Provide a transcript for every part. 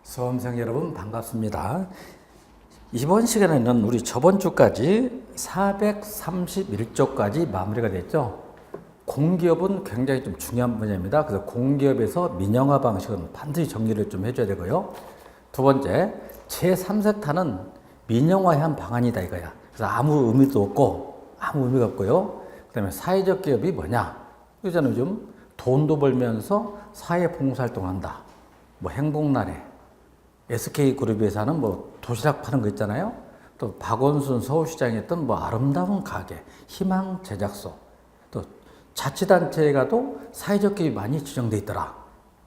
수험생 여러분 반갑습니다. 이번 시간에는 우리 저번 주까지 431조까지 마무리가 됐죠. 공기업은 굉장히 좀 중요한 분야입니다. 그래서 공기업에서 민영화 방식은 반드시 정리를 좀 해줘야 되고요. 두 번째, 제3세타는 민영화한 방안이다 이거야. 그래서 아무 의미도 없고 아무 의미가 없고요. 그 다음에 사회적 기업이 뭐냐? 그러잖아요. 요즘 돈도 벌면서 사회 봉사활동을 한다. 뭐 행복나래. SK그룹에서 하는 뭐 도시락 파는 거 있잖아요. 또 박원순 서울시장이 했던 뭐 아름다운 가게, 희망 제작소. 또 자치단체에 가도 사회적 기업이 많이 지정돼 있더라.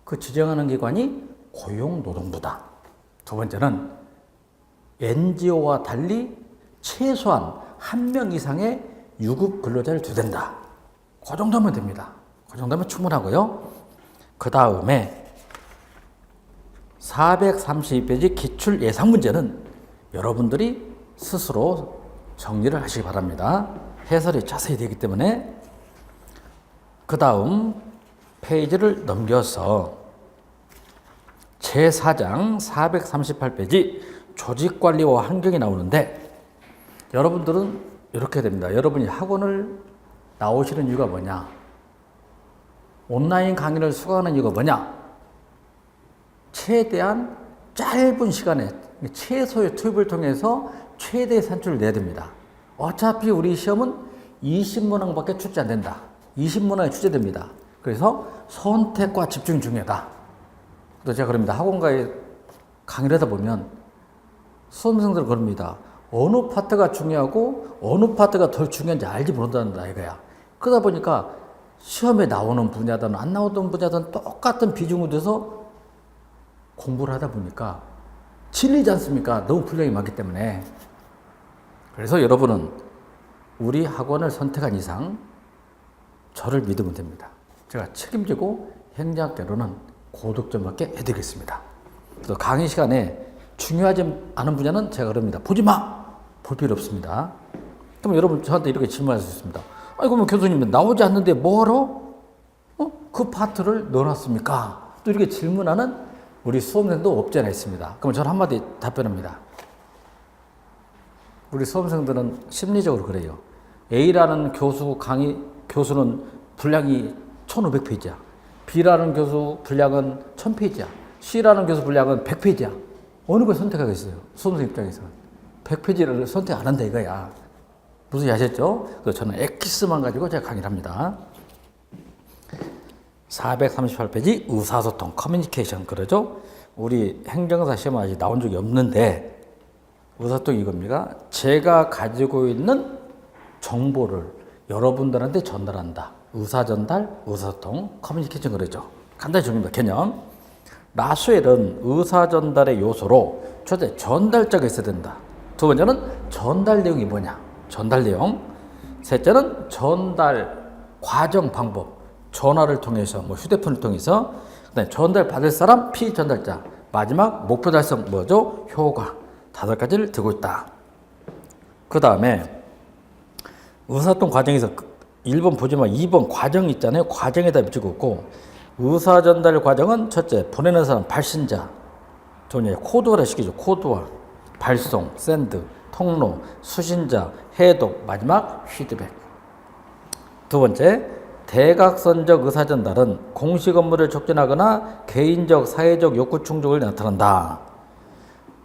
그 지정하는 기관이 고용노동부다. 두 번째는 NGO와 달리 최소한 1명 이상의 유급 근로자를 두된다. 그 정도면 됩니다. 그 정도면 충분하고요. 그 다음에 432페이지 기출 예상 문제는 여러분들이 스스로 정리를 하시기 바랍니다. 해설이 자세히 되기 때문에. 그 다음 페이지를 넘겨서 제4장 438페이지 조직관리와 환경이 나오는데, 여러분들은 이렇게 됩니다. 여러분이 학원을 나오시는 이유가 뭐냐? 온라인 강의를 수강하는 이유가 뭐냐? 최대한 짧은 시간에 최소의 투입을 통해서 최대의 산출을 내야 됩니다. 어차피 우리 시험은 20문항밖에 출제 안 된다. 20문항이 출제됩니다. 그래서 선택과 집중 중요하다. 또 제가 그럽니다. 학원가에 강의를 하다 보면 수험생들 그럽니다. 어느 파트가 중요하고 어느 파트가 덜 중요한지 알지 못한다 이거야. 그러다 보니까 시험에 나오는 분야든 안 나오던 분야든 똑같은 비중으로 돼서 공부를 하다 보니까 질리지 않습니까? 너무 분량이 많기 때문에. 그래서 여러분은 우리 학원을 선택한 이상 저를 믿으면 됩니다. 제가 책임지고 행정학개로는 고득점밖에 해드리겠습니다. 그래서 강의 시간에 중요하지 않은 분야는 제가 그럽니다. 보지 마! 볼 필요 없습니다. 그럼 여러분 저한테 이렇게 질문할 수 있습니다. 아이고, 뭐 교수님 나오지 않는데 뭐하러? 그 파트를 넣어놨습니까? 또 이렇게 질문하는 우리 수험생도 없지 않아 있습니다. 그럼 저는 한마디 답변합니다. 우리 수험생들은 심리적으로 그래요. A라는 교수는 분량이 1500페이지야. B라는 교수 분량은 1000페이지야. C라는 교수 분량은 100페이지야. 어느 걸 선택하겠어요? 수험생 입장에서는. 100페이지를 선택 안 한다 이거야. 무슨 일 아셨죠? 그래서 저는 엑기스만 가지고 제가 강의를 합니다. 438페이지 의사소통, 커뮤니케이션 그러죠? 우리 행정사 시험은 아직 나온 적이 없는데 의사소통이 이겁니다. 제가 가지고 있는 정보를 여러분들한테 전달한다. 의사전달, 의사소통, 커뮤니케이션 그러죠? 간단히 정리합니다. 개념. 라수엘은 의사전달의 요소로 첫째 전달자가 있어야 된다. 두 번째는 전달 내용이 뭐냐? 전달 내용. 셋째는 전달 과정 방법. 전화를 통해서, 뭐 휴대폰을 통해서, 그다음에 전달 받을 사람, 피전달자, 마지막 목표 달성 뭐죠? 효과. 5가지를 두고 있다. 그 다음에 의사소통 과정에서 1번 보지만 2번 과정 있잖아요. 과정에다 붙이고 있고, 의사전달 과정은 첫째 보내는 사람, 발신자, 전에 코드화를 시키죠. 코드화, 발송, 샌드, 통로, 수신자, 해독, 마지막 피드백. 두 번째 대각선적 의사전달은 공식 업무를 촉진하거나 개인적, 사회적 욕구 충족을 나타난다.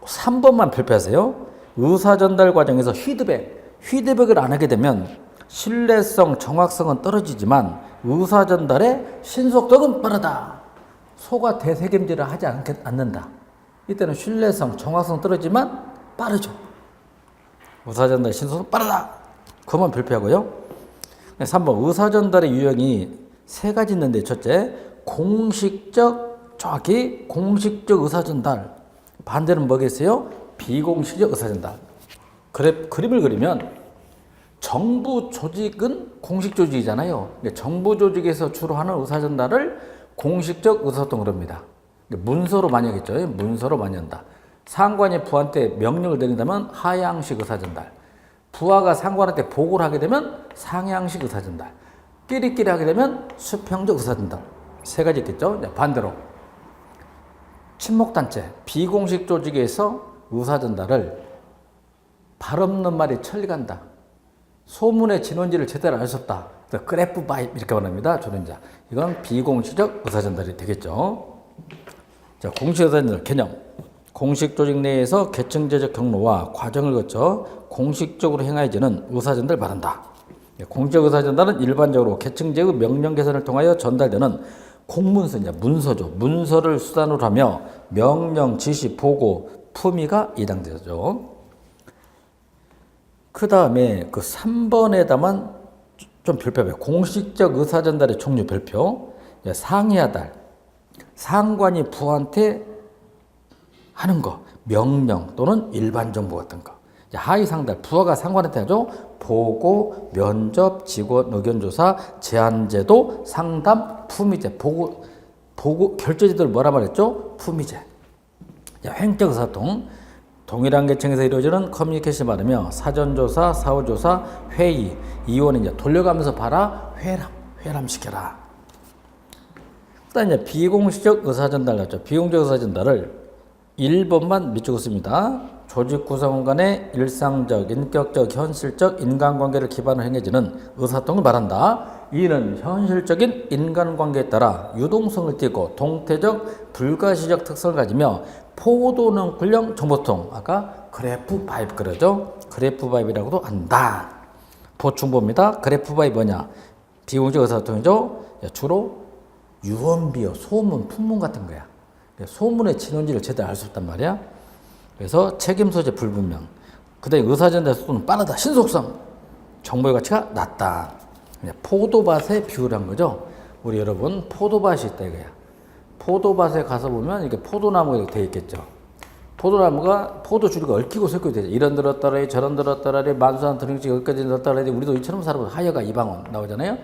3번만 발표하세요. 의사전달 과정에서 피드백을 안 하게 되면 신뢰성, 정확성은 떨어지지만 의사전달의 신속도는 빠르다. 소가 대책임질을 하지 않는다. 이때는 신뢰성, 정확성 떨어지지만 빠르죠. 의사전달 신속도 빠르다. 그것만 발표하고요. 3번 의사전달의 유형이 3가지 있는데, 첫째 정확히 공식적 의사전달. 반대는 뭐겠어요? 비공식적 의사전달. 그림을 그리면 정부 조직은 공식 조직이잖아요. 정부 조직에서 주로 하는 의사전달을 공식적 의사소통을 합니다. 문서로 많이 하겠죠. 문서로 많이 한다. 상관이 부한테 명령을 내린다면 하향식 의사전달. 부하가 상관한테 보고를 하게 되면 상향식 의사전달. 끼리끼리 하게 되면 수평적 의사전달. 3가지 있겠죠. 반대로 친목단체, 비공식 조직에서 의사전달을 발 없는 말이 천리간다. 소문의 진원지를 제대로 알 수 없다. 그래프 바입 이렇게 말합니다. 조련자. 이건 비공식적 의사전달이 되겠죠. 자, 공식 의사전달 개념. 공식 조직 내에서 계층제적 경로와 과정을 거쳐 공식적으로 행하여지는 의사전달을 말한다. 공식 의사전달은 일반적으로 계층제의 명령 개선을 통하여 전달되는 공문서, 문서죠. 문서를 수단으로 하며 명령, 지시, 보고, 품위가 이당되죠. 그 다음에 그 3번에다만 좀 별표해요. 공식적 의사전달의 종류 별표. 상이하달. 상관이 부한테 하는 거. 명령 또는 일반 정보 같은 거. 하위상달. 부하가 상관한테 하죠. 보고, 면접, 직원 의견조사, 제한제도, 상담, 품위제. 보고 결제제도를 뭐라 말했죠? 품위제. 횡적 의사소통. 동일한 계층에서 이루어지는 커뮤니케이션을 말하며 사전조사, 사후조사, 회의, 이원은 이제 돌려가면서 봐라, 회람시켜라. 그다음 이제 비공식적 의사전달 같죠. 비공식 의사전달을 1번만 밑주고 씁니다. 조직 구성원 간의 일상적, 인격적, 현실적 인간관계를 기반으로 행해지는 의사소통을 말한다. 이는 현실적인 인간관계에 따라 유동성을 띠고 동태적, 불가시적 특성을 가지며 포도는 굴령 정보통, 아까 그래프 바입 그러죠. 그래프 바입이라고도 한다. 보충봅니다. 그래프 바입 뭐냐? 비공식 의사소통이죠. 주로 유언비어, 소문, 풍문 같은 거야. 소문의 진원지를 제대로 알 수 없단 말이야. 그래서 책임 소재 불분명. 그다음에 의사전달 속도는 빠르다. 신속성. 정보의 가치가 낮다. 포도밭에 비유한 거죠. 우리 여러분 포도밭이 있다 이거야. 포도밭에 가서 보면 이렇게 포도나무가 이렇게 돼 있겠죠. 포도나무가 포도 줄기가 얽히고 섞여 되죠. 이런 들었더라리 저런 들었더라리 만수한 드링치 여기까지 들었더라리 우리도 이처럼 살아보면 하여가 이방원 나오잖아요.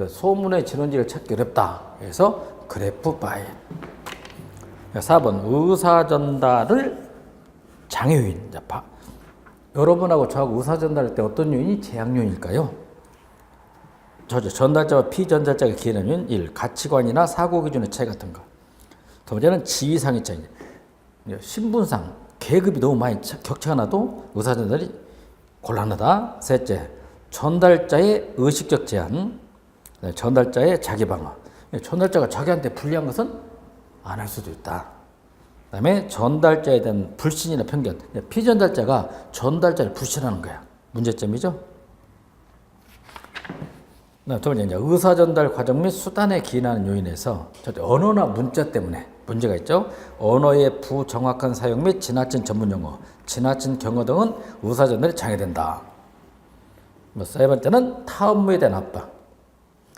소문의 진원지를 찾기 어렵다. 그래서 그래프 바입. 4번 의사전달을 장애 요인. 여러분하고 저하고 의사전달할 때 어떤 요인이 제약 요인일까요? 전달자와 피전달자가 기인하는 요인 1. 가치관이나 사고기준의 차이 같은 거. 두 번째는 지위상의 차이. 신분상, 계급이 너무 많이 격차가 나도 의사전달이 곤란하다. 셋째, 전달자의 의식적 제한. 전달자의 자기 방어. 전달자가 자기한테 불리한 것은 안 할 수도 있다. 그 다음에 전달자에 대한 불신이나 편견. 피전달자가 전달자를 불신하는 거야. 문제점이죠. 두 번째, 의사전달 과정 및 수단에 기인하는 요인에서 언어나 문자 때문에 문제가 있죠. 언어의 부정확한 사용 및 지나친 전문용어, 지나친 경어 등은 의사전달이 장애된다. 세 번째는 타 업무에 대한 압박.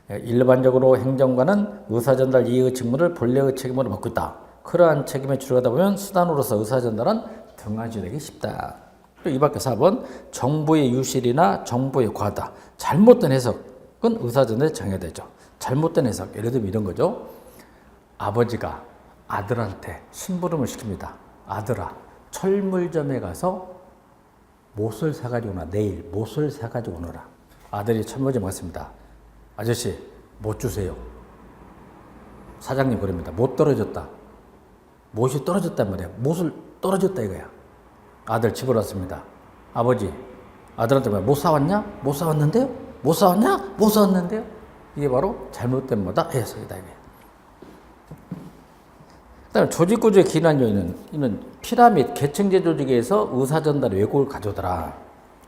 일반적으로 행정관은 의사전달 이의 직무를 본래의 책임으로 맡고 있다. 그러한 책임에 줄여가다 보면 수단으로서 의사전달은 등한시되기 쉽다. 또 이 밖에 4번 정보의 유실이나 정보의 과다, 잘못된 해석은 의사전달에 장애되죠. 잘못된 해석, 예를 들면 이런 거죠. 아버지가 아들한테 심부름을 시킵니다. 아들아, 철물점에 가서 못을 사가지고 오나, 내일 못을 사가지고 오너라. 아들이 철물점에 갔습니다. 아저씨, 못 주세요. 사장님 그럽니다. 못 떨어졌다. 못이 떨어졌단 말이야. 못을 떨어졌다 이거야. 아들 집으로 왔습니다. 아버지, 아들한테 못 사왔냐? 못 사왔는데요? 못 사왔냐? 못 사왔는데요? 이게 바로 잘못된 뭐다? 해석이다 이게. 그다음에 조직구조의 기인한 요인은 이는 피라미드 계층제 조직에서 의사전달의 왜곡을 가져오더라.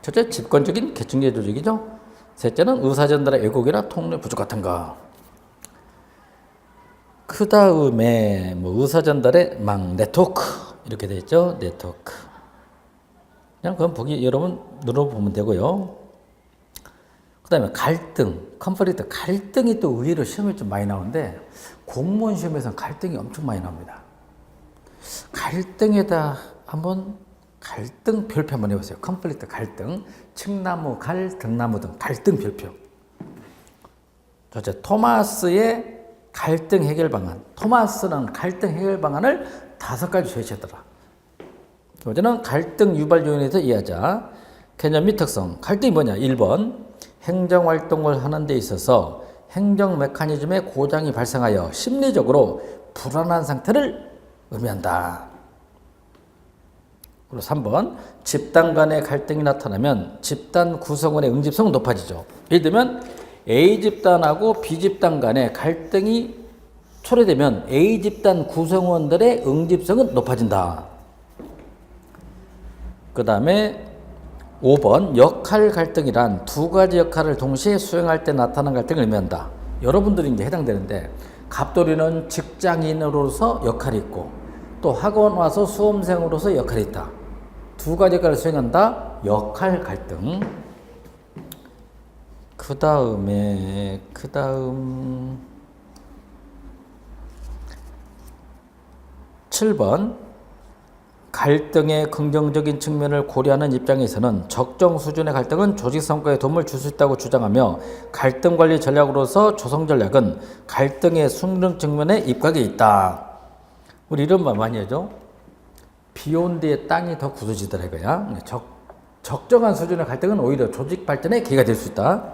첫째, 집권적인 계층제 조직이죠. 셋째는 의사전달의 왜곡이나 통로 부족 같은 거. 그 다음에 의사전달의 네트워크 이렇게 되어 있죠. 네트워크. 그냥 그건 보기 여러분 눌러보면 되고요. 그 다음에 갈등, 컨플릭트. 갈등이 또 의외로 시험에 좀 많이 나오는데 공무원 시험에서는 갈등이 엄청 많이 나옵니다. 갈등에다 한번 갈등 별표 한번 해보세요. 컨플릭트 갈등, 칡나무, 갈, 등나무 등 갈등 별표. 첫째, 토마스의 갈등 해결 방안. 토마스는 갈등 해결 방안을 5가지 제시하더라. 두 번째는 갈등 유발 요인에 대해서 이해하자. 개념 및 특성. 갈등이 뭐냐? 1번, 행정활동을 하는 데 있어서 행정 메커니즘의 고장이 발생하여 심리적으로 불안한 상태를 의미한다. 그리고 3번 집단 간의 갈등이 나타나면 집단 구성원의 응집성은 높아지죠. 예를 들면 A집단하고 B집단 간의 갈등이 초래되면 A집단 구성원들의 응집성은 높아진다. 그 다음에 5번 역할 갈등이란 두 가지 역할을 동시에 수행할 때 나타나는 갈등을 의미한다. 여러분들이 이제 해당되는데 갑돌이는 직장인으로서 역할이 있고 또 학원 와서 수험생으로서 역할이 있다. 두 가지 역할을 수행한다. 역할 갈등. 그 다음 7번 갈등의 긍정적인 측면을 고려하는 입장에서는 적정 수준의 갈등은 조직 성과에 도움을 줄 수 있다고 주장하며 갈등 관리 전략으로서 조성 전략은 갈등의 순능 측면에 입각이 있다. 우리 이런 말 많이 하죠. 비 온 뒤에 땅이 더 굳어지더라 이거야. 적정한 수준의 갈등은 오히려 조직 발전에 기회가 될 수 있다.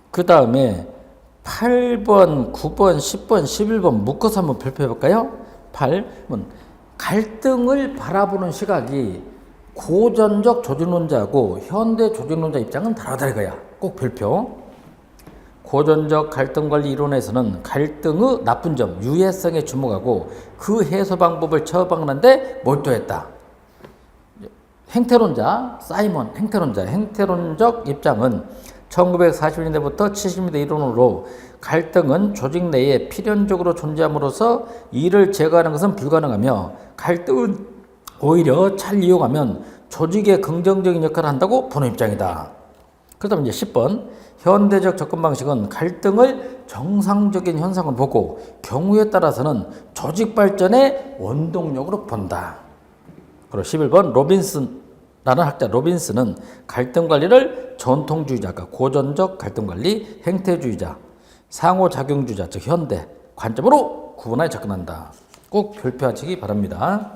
그 다음에 8번, 9번, 10번, 11번 묶어서 한번 발표해 볼까요? 8번 갈등을 바라보는 시각이 고전적 조직론자하고 현대 조직론자 입장은 다르다 이거야. 꼭 별표. 고전적 갈등관리 이론에서는 갈등의 나쁜 점, 유해성에 주목하고 그 해소 방법을 처방하는데 몰두했다. 행태론자, 사이먼 행태론적 입장은 1940년대부터 70년대 이론으로 갈등은 조직 내에 필연적으로 존재함으로써 이를 제거하는 것은 불가능하며 갈등은 오히려 잘 이용하면 조직의 긍정적인 역할을 한다고 보는 입장이다. 그다음 이제 10번 현대적 접근 방식은 갈등을 정상적인 현상을 보고 경우에 따라서는 조직 발전의 원동력으로 본다. 그리고 11번 로빈슨라는 학자 로빈슨은 갈등 관리를 전통주의자가 고전적 갈등 관리, 행태주의자, 상호작용주의자 즉 현대 관점으로 구분하여 접근한다. 꼭 별표하시기 바랍니다.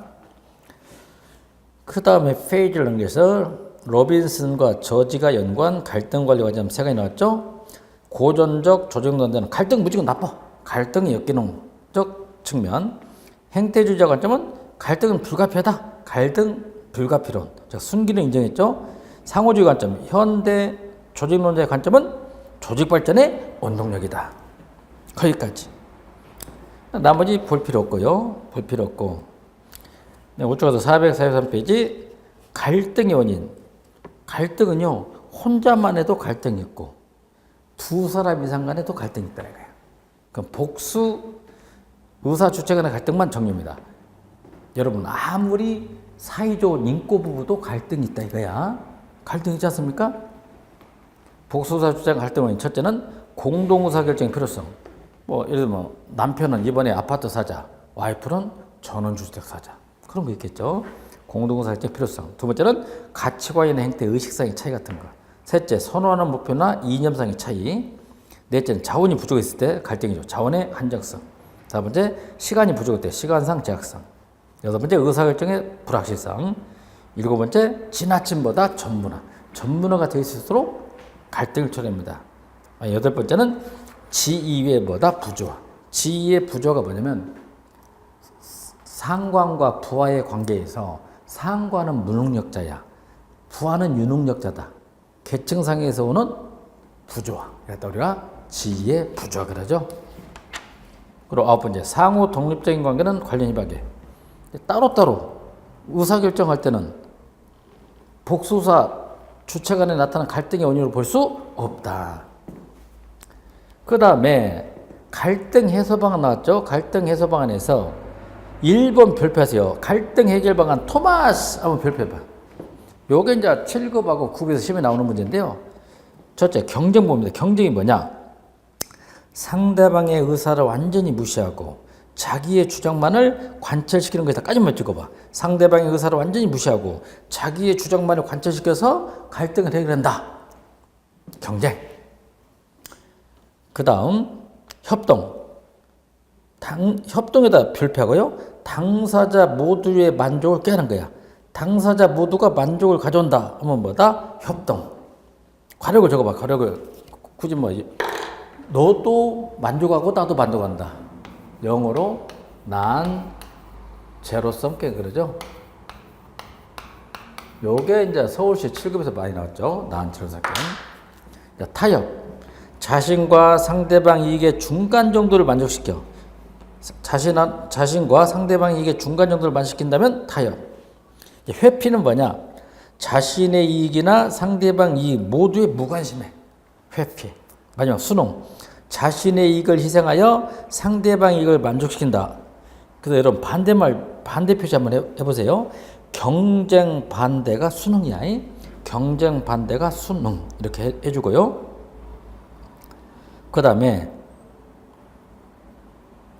그 다음에 페이지를 넘겨서 로빈슨과 저지가 연구한 갈등 관리 과정 3가지 나왔죠. 고전적 조직론자는 갈등 무조건 나빠. 갈등이 역기능적 측면. 행태주의자 관점은 갈등은 불가피하다. 갈등 불가피론. 즉 순기능 인정했죠. 상호주의 관점. 현대 조직론자의 관점은 조직 발전의 원동력이다. 거기까지. 나머지 볼 필요 없고요. 볼 필요 없고. 네, 우측에서 443페이지 갈등의 원인. 갈등은요 혼자만 해도 갈등이 있고 두 사람 이상 간에도 갈등이 있다는 거예요. 그럼 복수 의사 주체 간의 갈등만 정리입니다. 여러분 아무리 사이좋은 인꼬 부부도 갈등이 있다 이거야. 갈등 있지 않습니까? 복수 의사 주체 간 갈등 원인 첫째는 공동 의사 결정의 필요성. 예를 들면 남편은 이번에 아파트 사자, 와이프는 전원주택 사자. 그런 거 있겠죠. 공동의사결정 필요성. 두 번째는 가치관이나 행태, 의식상의 차이 같은 거. 셋째, 선호하는 목표나 이념상의 차이. 넷째는 자원이 부족했을 때 갈등이죠. 자원의 한정성. 네 번째, 시간이 부족할 때 시간상 제약성. 여섯 번째, 의사결정의 불확실성. 일곱 번째, 지나침보다 전문화. 전문화가 되어 있을수록 갈등을 초래합니다. 여덟 번째는 지위보다 부조화. 지위의 부조화가 뭐냐면 상관과 부하의 관계에서 상관은 무능력자야. 부하는 유능력자다. 계층상에서 오는 부조화. 그래서 우리가 지위의 부조화 그러죠. 그리고 아홉 번째, 상호 독립적인 관계는 관련 희박해. 따로따로 의사결정할 때는 복수사 주체 간에 나타나는 갈등의 원인으로 볼 수 없다. 그 다음에 갈등 해소 방안 나왔죠. 갈등 해소 방안에서 1번 별표하세요. 갈등 해결 방안 토마스 한번 별표해봐. 요게 이제 7급하고 9급에서 시험에 나오는 문제인데요. 첫째, 경쟁법입니다. 경쟁이 뭐냐? 상대방의 의사를 완전히 무시하고 자기의 주장만을 관철시키는 것에다까지 한번 찍어봐. 상대방의 의사를 완전히 무시하고 자기의 주장만을 관철시켜서 갈등을 해결한다. 경쟁. 그 다음 협동. 협동에다 별표하고요. 당사자 모두의 만족을 깨는 거야. 당사자 모두가 만족을 가져온다 하면 뭐다? 협동. 과력을 적어봐. 과력을 굳이 너도 만족하고 나도 만족한다. 영어로 난 제로섬 게임 그러죠. 요게 이제 서울시 7급에서 많이 나왔죠. 난 제로섬 게임. 타협. 자신과 상대방 이익의 중간 정도를 만족시켜. 자신과 상대방 이익의 중간 정도를 만족시킨다면 타협. 회피는 뭐냐? 자신의 이익이나 상대방 이익 모두에 무관심해. 회피. 마지막 순옹. 자신의 이익을 희생하여 상대방 이익을 만족시킨다. 그래서 여러분 반대 표시 한번 해보세요. 경쟁 반대가 순응이야. 경쟁 반대가 순응. 이렇게 해주고요. 그 다음에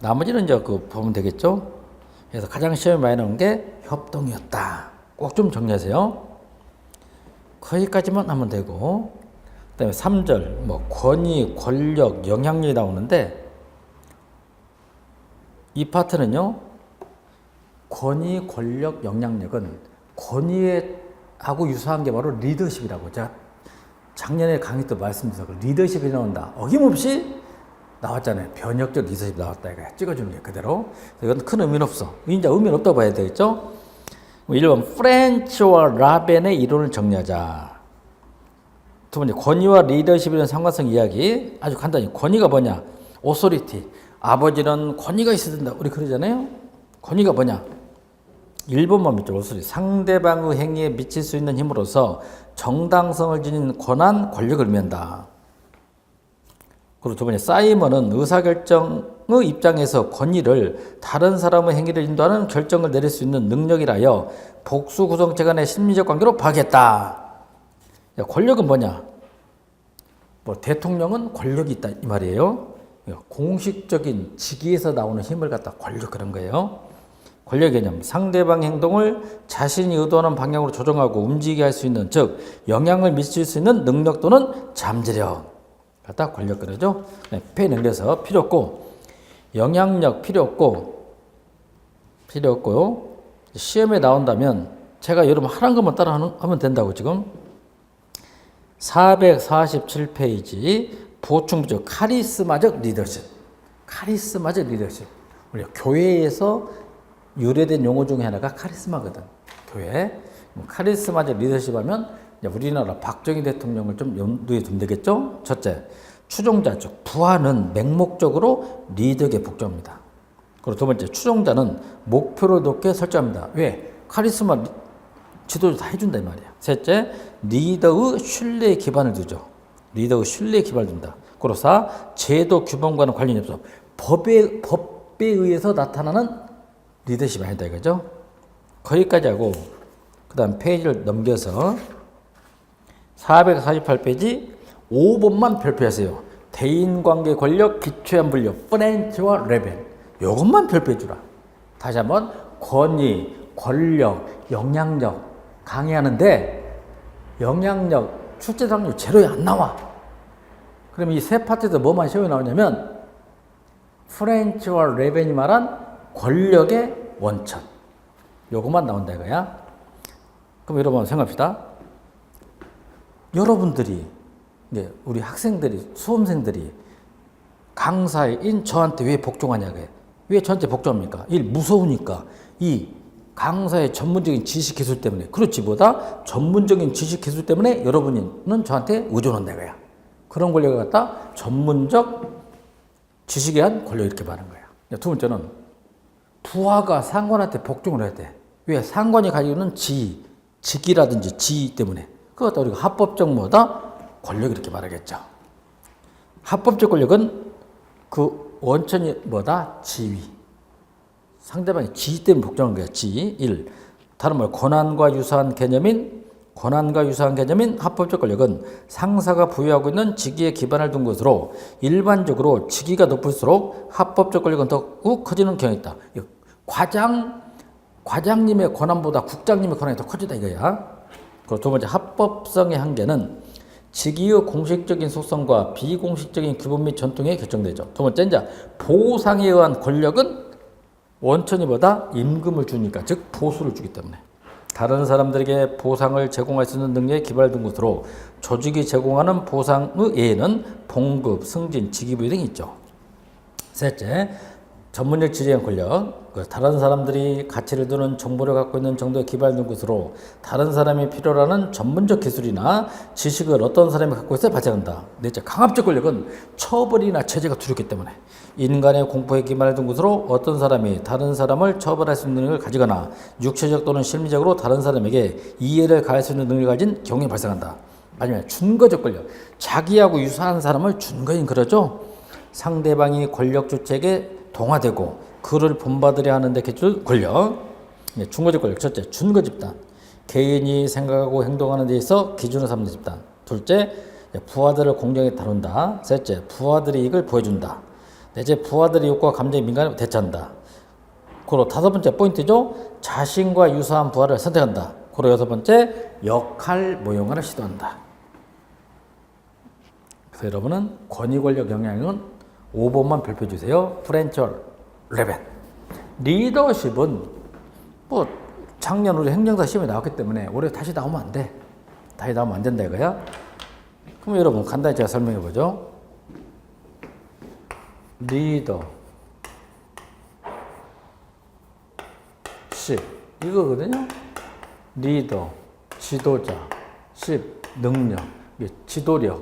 나머지는 이제 보면 되겠죠. 그래서 가장 시험에 많이 나오는 게 협동이었다. 꼭 좀 정리하세요. 거기까지만 하면 되고, 그 다음에 3절, 권위, 권력, 영향력이 나오는데, 이 파트는요, 권위, 권력, 영향력은 권위하고 유사한 게 바로 리더십이라고. 제가 작년에 강의 때 말씀드렸어요. 리더십이 나온다. 어김없이 나왔잖아요. 변혁적 리더십이 나왔다. 이거 찍어주는 게 그대로. 이건 큰 의미는 없어. 이제 의미는 없다고 봐야 되겠죠? 1번, 프렌치와 라벤의 이론을 정리하자. 두 번째, 권위와 리더십이라는 상관성 이야기. 아주 간단히. 권위가 뭐냐? 오소리티. 아버지는 권위가 있어야 된다. 우리 그러잖아요? 권위가 뭐냐? 1번만 믿죠. 오소리티. 상대방의 행위에 미칠 수 있는 힘으로서 정당성을 지닌 권한, 권력을 의미한다. 그리고 두 번째, 사이먼은 의사결정의 입장에서 권위를 다른 사람의 행위를 인도하는 결정을 내릴 수 있는 능력이라여 복수 구성체 간의 심리적 관계로 파악했다. 권력은 뭐냐? 대통령은 권력이 있다 이 말이에요. 공식적인 직위에서 나오는 힘을 갖다 권력 그런 거예요. 권력 개념, 상대방 행동을 자신이 의도하는 방향으로 조정하고 움직이게 할 수 있는, 즉 영향을 미칠 수 있는 능력 또는 잠재력. 갖다 권력 그러죠. 폐 능려서 필요 없고, 영향력 필요 없고요. 시험에 나온다면 제가 여러분 하라는 것만 따라 하면 된다고. 지금 447페이지 보충부죠. 카리스마적 리더십. 카리스마적 리더십. 우리 교회에서 유래된 용어 중에 하나가 카리스마거든. 교회. 카리스마적 리더십 하면 우리나라 박정희 대통령을 좀 염두에 두면 되겠죠? 첫째, 추종자 쪽 부하는 맹목적으로 리더에게 복종합니다. 그리고 두 번째, 추종자는 목표를 높게 설정합니다. 왜? 카리스마 지도를 다 해준다 이 말이야. 셋째, 리더의 신뢰에 기반을 두죠. 리더의 신뢰에 기반을 둔다. 그리고 4, 제도 규범과는 관련이 없어. 법에 의해서 나타나는 리더십이 아니다 이거죠. 거기까지 하고 그 다음 페이지를 넘겨서 448페이지 5번만 별표하세요. 대인관계 권력 기초한 분력 프렌치와 레벤. 요것만 별표해 주라. 다시 한번 권위, 권력, 영향력 강의하는데 영향력 출제 확률 제로에 안 나와. 그럼 이 세 파트에서 뭐만 시험에 나오냐면 프렌치와 레벤이 말한 권력의 원천. 요것만 나온다 이거야. 그럼 여러분 생각합시다. 여러분들이, 우리 학생들이, 수험생들이 강사인 저한테 왜 복종하냐고요. 왜 저한테 복종합니까? 1. 무서우니까. 2. 강사의 전문적인 지식 기술 때문에. 그렇지 보다 전문적인 지식 기술 때문에 여러분은 저한테 의존한다 이거야. 그런 권력을 갖다 전문적 지식에 대한 권력 이렇게 말하는 거야. 두 번째는 부하가 상관한테 복종을 해야 돼. 왜? 상관이 가지고 있는 직이라든지 지위 때문에. 그거 갖다 우리가 합법적 권력 이렇게 말하겠죠. 합법적 권력은 그 원천이 지위. 상대방의 지위 때문에 복종한 거야. 지위. 1. 다른 말 권한과 유사한 개념인 합법적 권력은 상사가 부여하고 있는 직위에 기반을 둔 것으로 일반적으로 직위가 높을수록 합법적 권력은 더욱 커지는 경향이 있다. 과장님의 권한보다 국장님의 권한이 더 커지다 이거야. 그리고 두 번째, 합법성의 한계는 직위의 공식적인 속성과 비공식적인 규범 및 전통에 결정되죠. 두 번째, 이제 보상에 의한 권력은 원천이 임금을 주니까, 즉 보수를 주기 때문에 다른 사람들에게 보상을 제공할 수 있는 능력에 기반을 둔 것으로 조직이 제공하는 보상의 예에는 봉급, 승진, 직위부여 등이 있죠. 셋째, 전문적 지리적 권력, 다른 사람들이 가치를 두는 정보를 갖고 있는 정도에 기반된 것으로 다른 사람이 필요로 하는 전문적 기술이나 지식을 어떤 사람이 갖고 있어야 발생한다. 넷째, 강압적 권력은 처벌이나 제재가 두렵기 때문에 인간의 공포에 기반된 것으로 어떤 사람이 다른 사람을 처벌할 수 있는 능력을 가지거나 육체적 또는 심리적으로 다른 사람에게 이해를 가할 수 있는 능력을 가진 경우에 발생한다. 마지막에 준거적 권력, 자기하고 유사한 사람을 준거인 그러죠. 상대방이 권력 주체에게 동화되고 그를 본받으려 하는데 개출 권력. 준거적 권력. 첫째, 준거 집단. 개인이 생각하고 행동하는 데 있어 기준을 삼는 집단. 둘째, 부하들을 공정하게 다룬다. 셋째, 부하들의 이익을 보여준다. 넷째, 부하들의 욕구와 감정에 민감하게 대처한다. 그리고 다섯 번째 포인트죠. 자신과 유사한 부하를 선택한다. 그리고 여섯 번째, 역할 모형화를 시도한다. 그래서 여러분은 권위 권력 영향은 5번만 발표해 주세요. 프렌치 레벤. 리더십은 뭐 작년 우리 행정사 시험에 나왔기 때문에 올해 다시 나오면 안 돼. 다시 나오면 안 된다 이거야. 그럼 여러분 간단히 제가 설명해 보죠. 리더 십 이거거든요. 리더, 지도자, 십 능력, 지도력,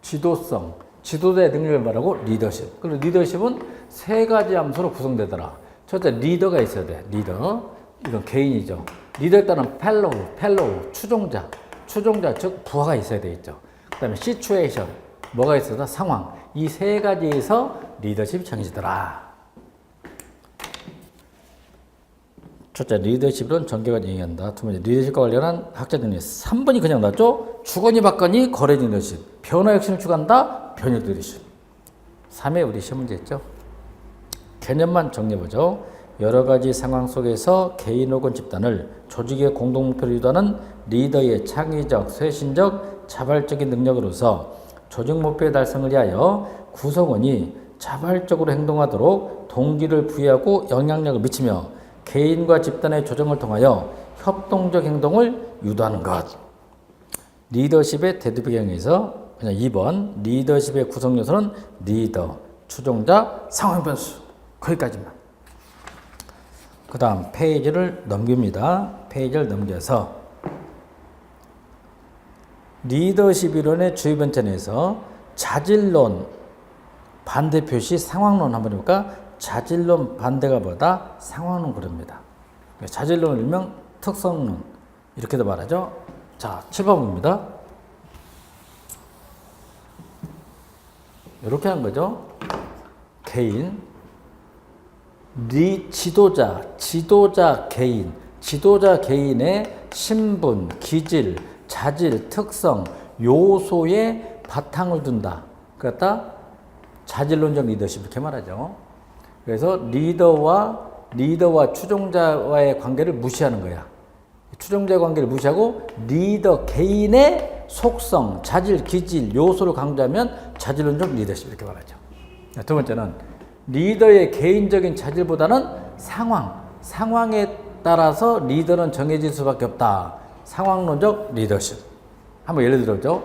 지도성, 지도자의 능력을 말하고 리더십. 그리고 리더십은 세 가지 함수로 구성되더라. 첫째, 리더가 있어야 돼. 리더. 이건 개인이죠. 리더에 따른 펠로우, 추종자, 즉 부하가 있어야 되겠죠. 그 다음에 시츄에이션, 뭐가 있어서 상황. 이 세 가지에서 리더십이 정해지더라. 첫째, 리더십은 전개가 얘기한다. 두 번째, 리더십과 관련한 학자 능력. 3번이 그냥 나왔죠? 주거니 받거니 거래 리더십. 변화 혁신을 추구한다. 변혁 리더십. 3회 우리 시험 문제 있죠? 개념만 정리해보죠. 여러 가지 상황 속에서 개인 혹은 집단을 조직의 공동 목표를 유도하는 리더의 창의적, 쇄신적, 자발적인 능력으로서 조직 목표의 달성을 위하여 구성원이 자발적으로 행동하도록 동기를 부여하고 영향력을 미치며 개인과 집단의 조정을 통하여 협동적 행동을 유도하는 것. 리더십의 대두배경에서 그냥 2번 리더십의 구성 요소는 리더, 추종자, 상황 변수. 거기까지만. 그 다음 페이지를 넘깁니다. 페이지를 넘겨서 리더십 이론의 주요 변천에서 자질론 반대 표시 상황론 한번 해볼까? 자질론 반대가 뭐다? 상황론 그럽니다. 자질론을 일명 특성론 이렇게도 말하죠. 자, 7번입니다. 이렇게 한 거죠. 개인, 지도자 개인, 지도자 개인의 신분, 기질, 자질, 특성, 요소에 바탕을 둔다. 그렇다 자질론적 리더십 이렇게 말하죠. 그래서 리더와 추종자와의 관계를 무시하는 거야. 추종자의 관계를 무시하고 리더 개인의 속성, 자질, 기질, 요소를 강조하면 자질론적 리더십 이렇게 말하죠. 두 번째는 리더의 개인적인 자질보다는 상황에 따라서 리더는 정해질 수밖에 없다. 상황론적 리더십. 한번 예를 들어보죠.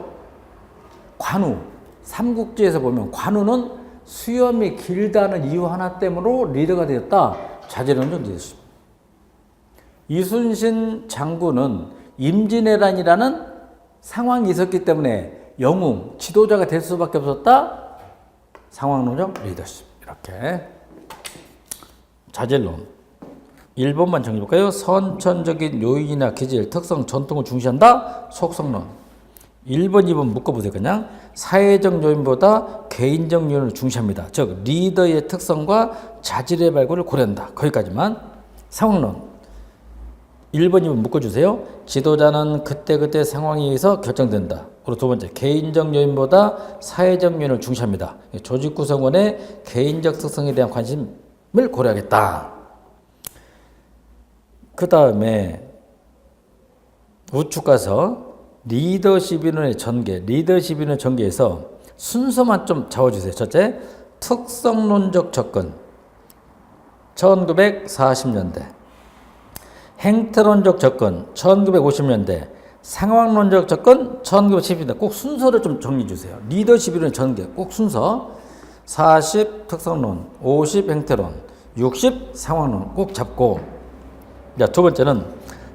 관우, 삼국지에서 보면 관우는 수염이 길다는 이유 하나 때문에 리더가 되었다. 자질론적 리더십. 이순신 장군은 임진왜란이라는 상황이 있었기 때문에 영웅, 지도자가 될 수밖에 없었다. 상황론적 리더십. 이렇게 자질론 1번만 정리해볼까요? 선천적인 요인이나 기질, 특성, 전통을 중시한다. 속성론 1번, 2번 묶어보세요. 그냥 사회적 요인보다 개인적 요인을 중시합니다. 즉 리더의 특성과 자질의 발굴을 고려한다. 거기까지만. 상황론 1번, 2번 묶어주세요. 지도자는 그때그때 상황에 의해서 결정된다. 그리고 두 번째, 개인적 요인보다 사회적 요인을 중시합니다. 조직 구성원의 개인적 특성에 대한 관심을 고려하겠다. 그 다음에 우측 가서 리더십 이론의 전개, 리더십 이론의 전개에서 순서만 좀 잡아주세요. 첫째, 특성론적 접근 1940년대, 행태론적 접근 1950년대, 상황론적 접근 1970년대. 꼭 순서를 좀 정리해 주세요. 리더십 이론의 전개 꼭 순서. 40 특성론, 50 행태론, 60 상황론 꼭 잡고, 자, 두 번째는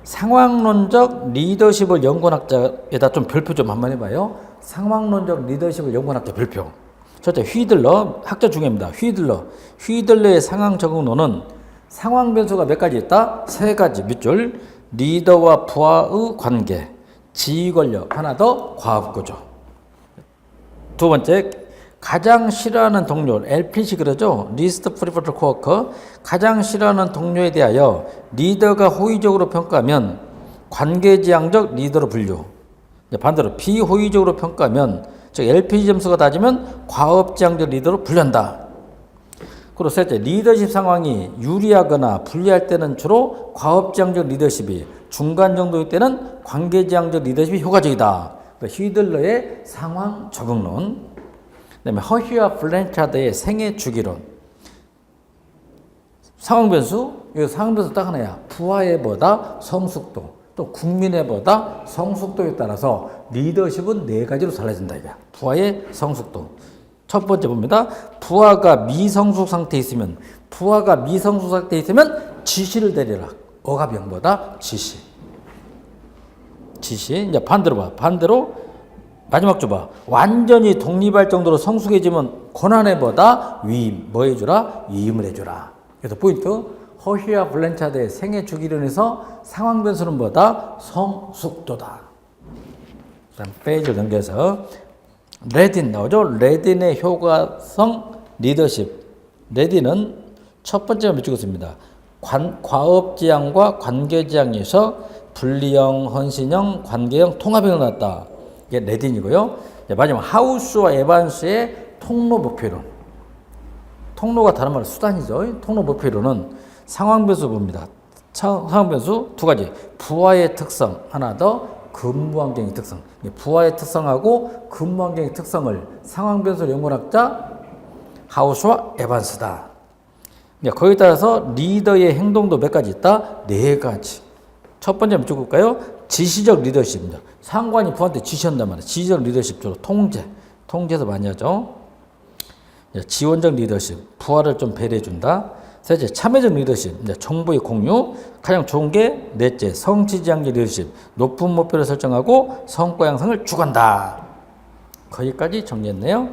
상황론적 리더십을 연구한 학자에다 좀 별표 좀 한번 해봐요. 상황론적 리더십을 연구한 학자 별표. 첫째, 휘들러, 학자 중요합니다. 휘들러의 상황 적응론은 상황 변수가 몇 가지 있다? 세 가지 밑줄. 리더와 부하의 관계, 지휘 권력, 하나 더 과업 구조. 두 번째, 가장 싫어하는 동료, LPC 그러죠? 리스트 프리퍼럴 코워커. 가장 싫어하는 동료에 대하여 리더가 호의적으로 평가하면 관계지향적 리더로 분류. 반대로 비호의적으로 평가하면, 즉 LPC 점수가 낮으면 과업지향적 리더로 분류한다. 그리고 셋째, 리더십 상황이 유리하거나 불리할 때는 주로 과업지향적 리더십이, 중간 정도일 때는 관계지향적 리더십이 효과적이다. 휘들러의 상황 적응론. 그다음에 허쉬와 블렌차드의 생애 주기론. 상황 변수, 이거 상황 변수 딱 하나야. 부하의 보다 성숙도, 또 국민의 보다 성숙도에 따라서 리더십은 네 가지로 달라진다 이거야. 부하의 성숙도. 첫 번째 봅니다. 부하가 미성숙 상태에 있으면 지시를 내리라. 억압형보다 지시. 이제 반대로 봐. 마지막 줄 봐. 완전히 독립할 정도로 성숙해지면 권한해보다 위임. 뭐 해주라? 위임을 해주라. 그래서 포인트. 허쉬와 블렌차드의 생애 주기론에서 상황 변수는 뭐다? 성숙도다. 다음 페이지를 넘겨서 레딘 나오죠? 레딘의 효과성 리더십. 레딘은 첫 번째로 비추고 있습니다. 과업지향과 관계지향에서 분리형, 헌신형, 관계형, 통합형을 나왔다. 이게 레딘이고요. 마지막 하우스와 에반스의 통로 목표론. 통로가 다른 말로 수단이죠. 통로 목표론은 상황 변수 봅니다. 상황 변수 두 가지. 부하의 특성, 하나 더 근무 환경의 특성. 부하의 특성하고 근무 환경의 특성을 상황 변수 연구학자 하우스와 에반스다. 거기에 따라서 리더의 행동도 몇 가지 있다? 네 가지. 첫 번째 한번 볼까요? 지시적 리더십입니다. 상관이 부하한테 지시한단 말이에요. 지시적 리더십 주로 통제에서 많이 하죠. 지원적 리더십, 부하를 좀 배려해준다. 셋째, 참여적 리더십, 정보의 공유. 가장 좋은 게 넷째, 성취지향적 리더십, 높은 목표를 설정하고 성과 양성을 추구한다. 거기까지 정리했네요.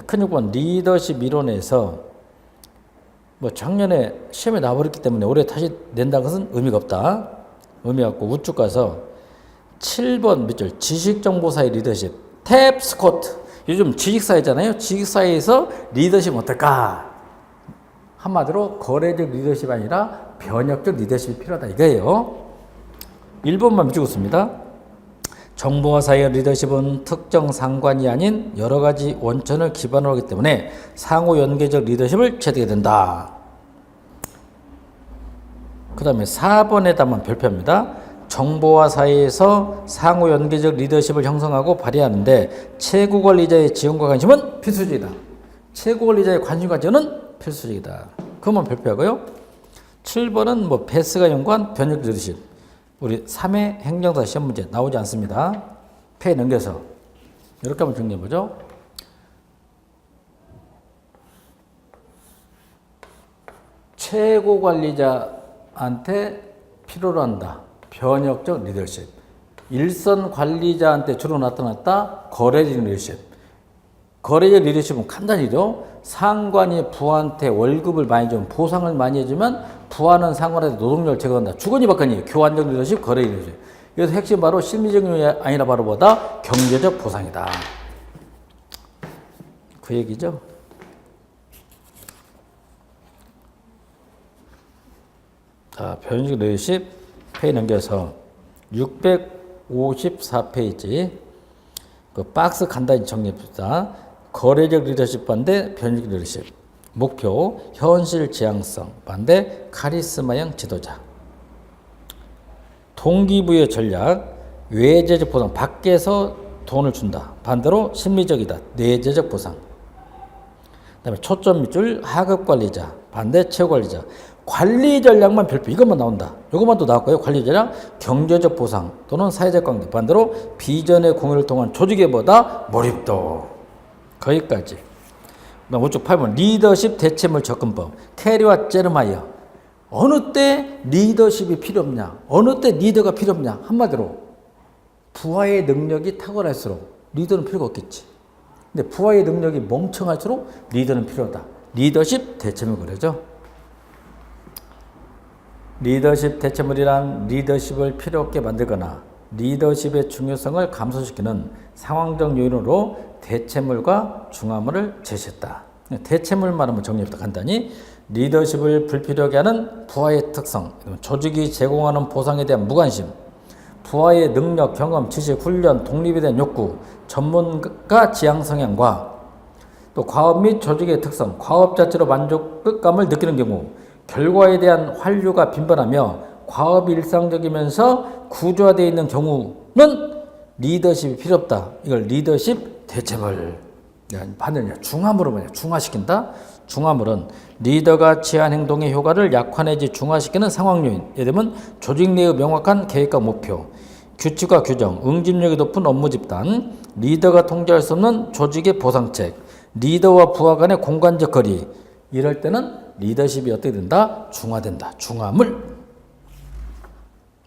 큰 6번 리더십 이론에서 작년에 시험에 나와버렸기 때문에 올해 다시 낸다는 것은 의미가 없다. 의미가 없고 우측 가서 7번 밑줄 지식정보사의 리더십, 탭 스코트. 요즘 지식사회잖아요. 지식사회에서 리더십 어떨까? 한마디로 거래적 리더십이 아니라 변혁적 리더십이 필요하다 이거예요. 1번만 밑줄 긋습니다. 정보와 사회의 리더십은 특정 상관이 아닌 여러 가지 원천을 기반으로 하기 때문에 상호 연계적 리더십을 취하게 된다. 그 다음에 4번에다만 별표합니다. 정보와 사회에서 상호 연계적 리더십을 형성하고 발휘하는데 최고 관리자의 지원과 관심은 필수적이다. 최고 관리자의 관심과 지원은 필수적이다. 그것만 별표하고요. 7번은 베스가 연구한 변혁 리더십. 우리 3회 행정사 시험 문제 나오지 않습니다. 페이 넘겨서 이렇게 한번 정리해보죠. 최고 관리자한테 필요로 한다. 변혁적 리더십. 일선 관리자한테 주로 나타났다. 거래적 리더십. 거래적 리더십은 간단히죠. 상관이 부하한테 월급을 많이 주면 보상을 많이 해주면 부하는 상관한테 노동력을 제거한다. 주거니 받거니 교환적 리더십, 거래적 리더십. 그래서 핵심 바로 심리적 요인이 아니라 바로 뭐다? 경제적 보상이다. 그 얘기죠. 자, 변혁적 리더십 페이지 넘겨서 654페이지 그 박스 간단히 정리해봅시다. 거래적 리더십 반대 변혁적 리더십. 목표 현실 지향성 반대 카리스마형 지도자. 동기부여 전략 외재적 보상 밖에서 돈을 준다. 반대로 심리적이다. 내재적 보상. 그다음에 초점 밑줄 하급 관리자 반대 최고 관리자. 관리 전략만 별표 이것만 나온다. 이것만 또 나왔고요. 관리 전략 경제적 보상 또는 사회적 관계 반대로 비전의 공유를 통한 조직의 보다 몰입도. 거기까지. 우측 8번 리더십 대체물 접근법. 캐리와 제르마이어. 어느 때 리더십이 필요 없냐? 어느 때 리더가 필요 없냐? 한마디로 부하의 능력이 탁월할수록 리더는 필요가 없겠지. 근데 부하의 능력이 멍청할수록 리더는 필요하다. 리더십 대체물 그러죠. 리더십 대체물이란 리더십을 필요 없게 만들거나 리더십의 중요성을 감소시키는 상황적 요인으로 대체물과 중화물을 제시했다. 대체물 말하면 정리부터 간단히 리더십을 불필요하게 하는 부하의 특성, 조직이 제공하는 보상에 대한 무관심, 부하의 능력, 경험, 지식, 훈련, 독립에 대한 욕구, 전문가 지향 성향과 또 과업 및 조직의 특성, 과업 자체로 만족감을 느끼는 경우, 결과에 대한 환류가 빈번하며 과업이 일상적이면서 구조화되어 있는 경우는 리더십이 필요 없다. 이걸 리더십 대체물. 반대냐? 중화물은 뭐냐? 중화시킨다. 중화물은 리더가 취한 행동의 효과를 약화 내지 중화시키는 상황 요인. 예를 들면 조직 내의 명확한 계획과 목표, 규칙과 규정, 응집력이 높은 업무 집단, 리더가 통제할 수 없는 조직의 보상책, 리더와 부하 간의 공간적 거리. 이럴 때는 리더십이 어떻게 된다? 중화된다. 중화물.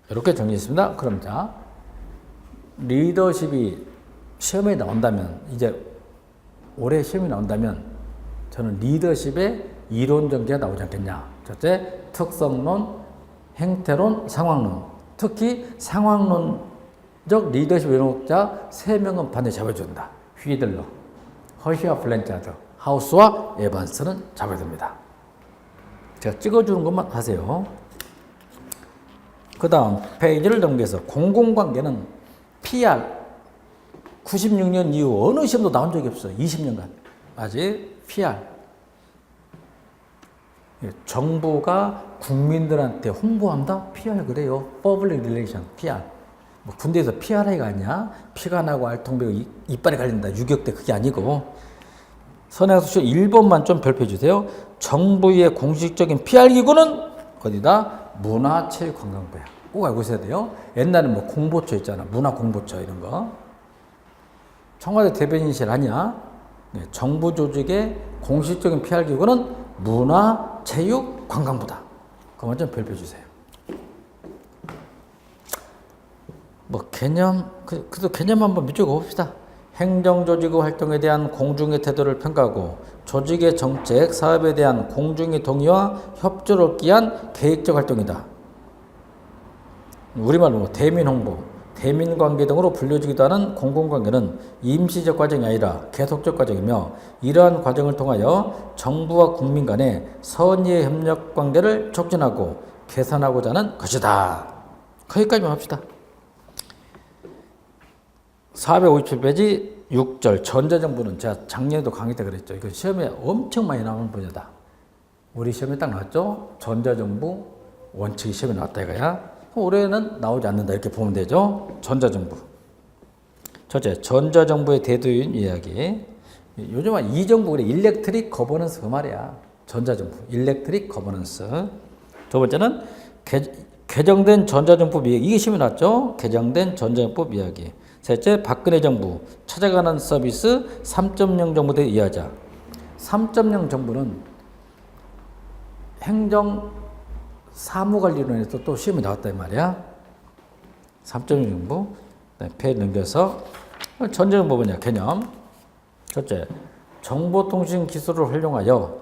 이렇게 정리했습니다. 그럼 자, 리더십이 시험에 나온다면, 이제 올해 시험이 나온다면 저는 리더십의 이론 전개가 나오지 않겠냐. 첫째, 특성론, 행태론, 상황론. 특히 상황론적 리더십 이론자 3명은 반드시 잡아준다. 휘들러, 허시와 플랜자드, 하우스와 에반스는 잡아야 됩니다. 제가 찍어주는 것만 하세요. 그 다음 페이지를 넘겨서 공공관계는 PR 96년 이후 어느 시험도 나온 적이 없어요. 20년간. 아직 PR. 정부가 국민들한테 홍보한다? PR 그래요. Public Relation, PR. 뭐 군대에서 PRI가 아니야. 피가 나고 알통배고 이빨이 갈린다. 유격대 그게 아니고. 선행수 1번만 좀 별표해 주세요. 정부의 공식적인 PR 기구는 어디다? 문화체육관광부야. 꼭 알고 있어야 돼요. 옛날에 뭐 공보처 있잖아. 문화공보처 이런 거. 청와대 대변인실 아니야. 네, 정부 조직의 공식적인 PR 기구는 문화체육관광부다. 그것만 좀 별표해 주세요. 뭐 개념, 그래도 개념 한번 밑줄고 봅시다. 행정조직의 활동에 대한 공중의 태도를 평가하고 조직의 정책, 사업에 대한 공중의 동의와 협조를 얻기 위한 계획적 활동이다. 우리말로 대민홍보, 대민관계 등으로 불려지기도 하는 공공관계는 임시적 과정이 아니라 계속적 과정이며 이러한 과정을 통하여 정부와 국민 간의 선의의 협력관계를 촉진하고 개선하고자 하는 것이다. 거기까지만 합시다. 457페이지 6절 전자정부는 제가 작년에도 강의 때 그랬죠. 이거 시험에 엄청 많이 나오는 분야다. 우리 시험에 딱 나왔죠. 전자정부 원칙이 시험에 나왔다 이거야. 올해는 나오지 않는다 이렇게 보면 되죠. 전자정부. 첫째, 전자정부의 대도인 이야기. 요즘은 이 정부 그래. 일렉트릭 거버넌스 그 말이야. 전자정부. 일렉트릭 거버넌스. 두 번째는 개정된 전자정법 이야기. 이게 시험에 나왔죠. 개정된 전자정법 이야기. 셋째, 박근혜 정부 찾아가는 서비스 3.0 정부에 이해하자. 3.0 정부는 행정 사무관리론에서 또 시험이 나왔단 말이야. 3.0 정부. 네, 페이지 넘겨서 전자정부 뭐냐 개념. 첫째, 정보통신 기술을 활용하여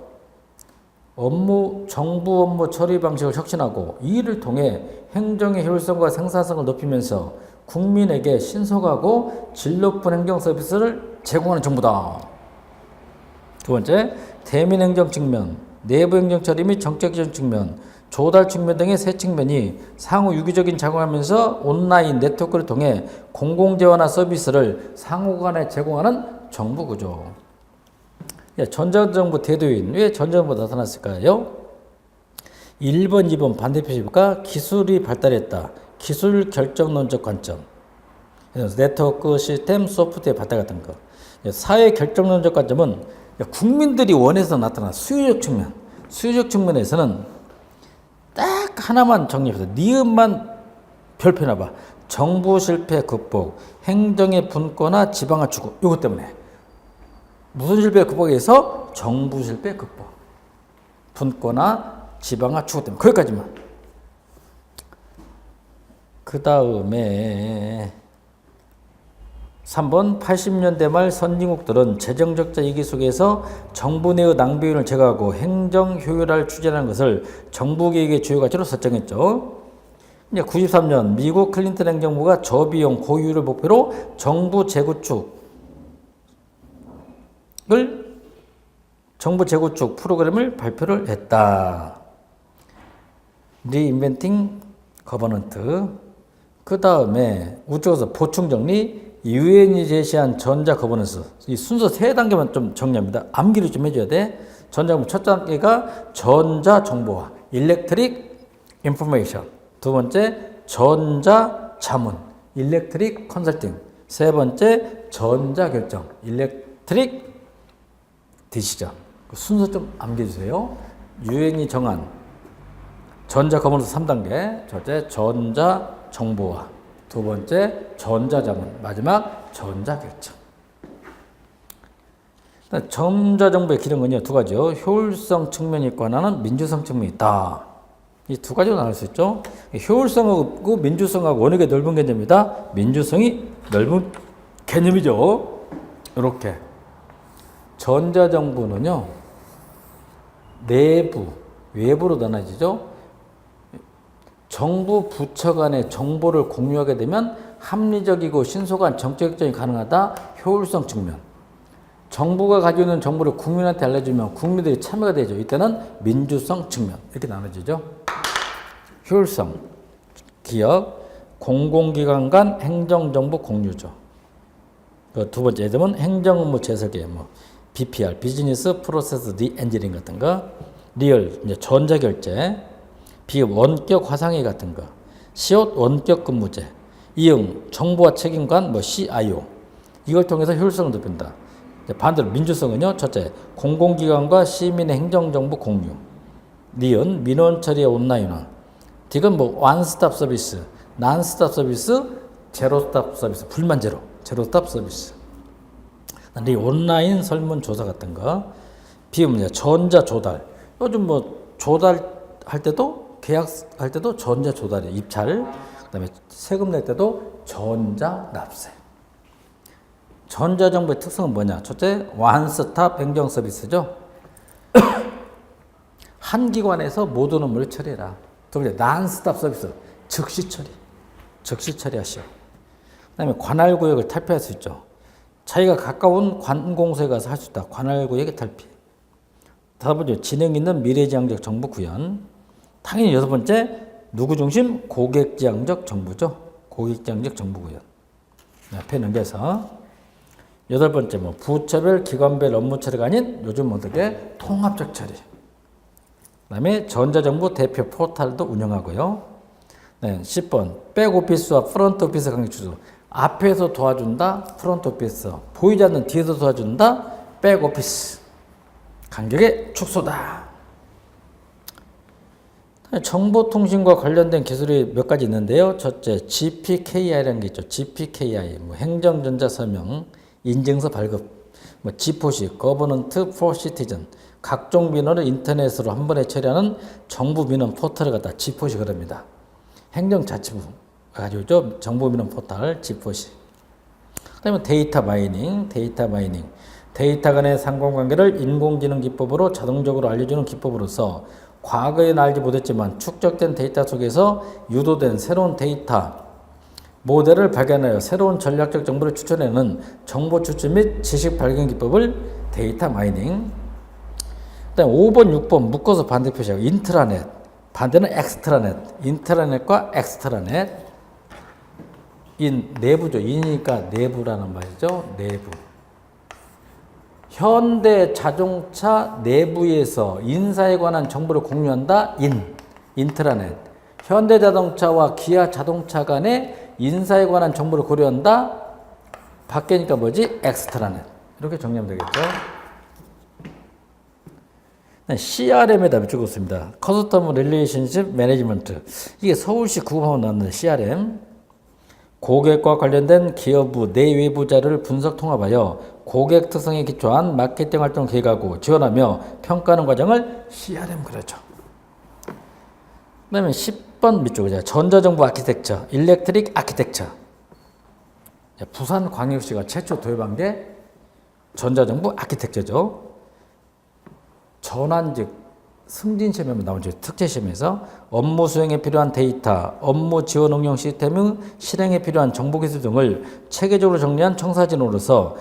정부 업무 처리 방식을 혁신하고 이를 통해 행정의 효율성과 생산성을 높이면서 국민에게 신속하고 질 높은 행정 서비스를 제공하는 정부다. 두 번째, 대민 행정 측면, 내부 행정 처리 및 정책 기준 측면, 조달 측면 등의 세 측면이 상호 유기적인 작용하면서 온라인 네트워크를 통해 공공재화나 서비스를 상호간에 제공하는 정부 구조. 전자정부 대도인, 왜 전자정부가 나타났을까요? 1번, 2번 반대표시니까 기술이 발달했다. 기술 결정론적 관점. 네트워크, 시스템, 소프트웨어 발달 같은 거. 사회 결정론적 관점은 국민들이 원해서 나타난 수요적 측면. 수요적 측면에서는 딱 하나만 정리해서 니은만 별표나봐. 정부 실패 극복, 행정의 분권화, 지방화 추구. 이것 때문에 무슨 실패 극복에 의해서? 정부 실패 극복. 분권화, 지방화 추구 때문에. 거기까지만. 그 다음에 3번 80년대 말 선진국들은 재정적자 위기 속에서 정부 내의 낭비율을 제거하고 행정 효율화를 추진하는 것을 정부 계획의 주요 가치로 설정했죠. 이제 93년 미국 클린턴 행정부가 저비용 고효율을 목표로 정부 재구축 프로그램을 발표를 했다. Reinventing Governance. 그 다음에 우측에서 보충 정리. 유엔이 제시한 전자 거버넌스. 이 순서 3단계만 좀 정리합니다. 암기를 좀 해줘야 돼. 전자정보 첫 단계가 전자 정보화, 일렉트릭 인포메이션. 두 번째 전자 자문, 일렉트릭 컨설팅. 세 번째 전자 결정, 일렉트릭 디시전. 순서 좀 암기해주세요. 유엔이 정한 전자 거버넌스 3단계. 첫째 전자 정보화. 두 번째 전자자문, 마지막 전자결정. 전자정보의 기능은요 2가지요. 효율성 측면이 있고 하나는 민주성 측면이 있다. 이 2가지로 나눌 수 있죠. 효율성하고 민주성하고 어느 게 넓은 개념이다. 민주성이 넓은 개념이죠. 이렇게 전자정보는요 내부, 외부로 나눠지죠. 정부 부처 간의 정보를 공유하게 되면 합리적이고 신속한 정책 결정이 가능하다. 효율성 측면. 정부가 가지고 있는 정보를 국민한테 알려주면 국민들이 참여가 되죠. 이때는 민주성 측면. 이렇게 나눠지죠. 효율성. 기업, 공공기관 간 행정정보 공유죠. 그 두 번째 예제는 행정업무 재설계, BPR, 비즈니스 프로세스 리엔지니어링 같은 거. 리얼, 이제 전자결제. 비읍 원격 화상회 같은 거, 시옷 원격 근무제, 이응 정보와 책임관 CIO. 이걸 통해서 효율성을 높인다. 반대로 민주성은요. 첫째, 공공기관과 시민의 행정정보 공유. 니은 민원 처리의 온라인화. 디귿 원스톱 서비스, 난스톱 서비스, 제로스톱 서비스, 불만 제로, 제로스톱 서비스. 리 온라인 설문조사 같은 거. 비읍 전자 조달. 요즘 조달할 때도 계약할 때도 전자 조달이에요. 입찰. 그다음에 세금 낼 때도 전자 납세. 전자정보의 특성은 뭐냐? 첫째, 원스톱 행정 서비스죠. 한 기관에서 모든 업무를 처리해라. 두 번째, 난스톱 서비스. 즉시 처리. 즉시 처리하시오. 그다음에 관할 구역을 탈피할 수 있죠. 자기가 가까운 관공서에 가서 할 수 있다. 관할 구역의 탈피. 다섯 번째, 지능 있는 미래지향적 정보 구현. 당연히 여섯 번째, 누구 중심? 고객지향적 정부죠. 고객지향적 정부 구현. 앞에 넘겨서 여덟 번째, 부처별, 기관별 업무 처리가 아닌 요즘 어떻게 통합적 처리. 그다음에 전자정부 대표 포털도 운영하고요. 네, 10번, 백오피스와 프런트오피스 관계 추수. 앞에서 도와준다, 프런트오피스. 보이지 않는 뒤에서 도와준다, 백오피스. 간격의 축소다. 정보통신과 관련된 기술이 몇 가지 있는데요. 첫째, GPKI라는 게 있죠. GPKI, 행정전자서명, 인증서 발급, G포시, Government for Citizen, 각종 민원을 인터넷으로 한 번에 처리하는 정부 민원 포털을 갖다 G포시 그럽니다. 행정자치부가 가지고 있죠. 정부 민원 포털 G포시. 그다음에 데이터 마이닝. 데이터 간의 상관관계를 인공지능 기법으로 자동적으로 알려주는 기법으로서 과거에는 알지 못했지만 축적된 데이터 속에서 유도된 새로운 데이터 모델을 발견하여 새로운 전략적 정보를 추천하는 정보 추출 및 지식 발견 기법을 데이터 마이닝. 그다음 5번, 6번 묶어서 반대 표시하고 인트라넷, 반대는 엑스트라넷. 인트라넷과 엑스트라넷. 내부죠. 인이니까 내부라는 말이죠. 내부. 현대 자동차 내부에서 인사에 관한 정보를 공유한다. 인트라넷. 현대 자동차와 기아 자동차 간의 인사에 관한 정보를 고려한다. 밖에니까 뭐지? 엑스트라넷. 이렇게 정리하면 되겠죠. CRM에다 적었습니다. 커스터머 릴레이션십 매니지먼트. 이게 서울시 구급하면 나왔는데 CRM. 고객과 관련된 기업부 내외부 자료를 분석 통합하여 고객 특성에 기초한 마케팅 활동을 계획하고 지원하며 평가하는 과정을 CRM 그러죠. 그 다음에 10번 밑쪽이죠. 전자정부 아키텍처, 일렉트릭 아키텍처. 부산광역시가 최초 도입한 게 전자정부 아키텍처죠. 전환직 승진시험에 나오죠. 특채시험에서 업무 수행에 필요한 데이터, 업무 지원 응용 시스템 실행에 필요한 정보기술 등을 체계적으로 정리한 청사진으로서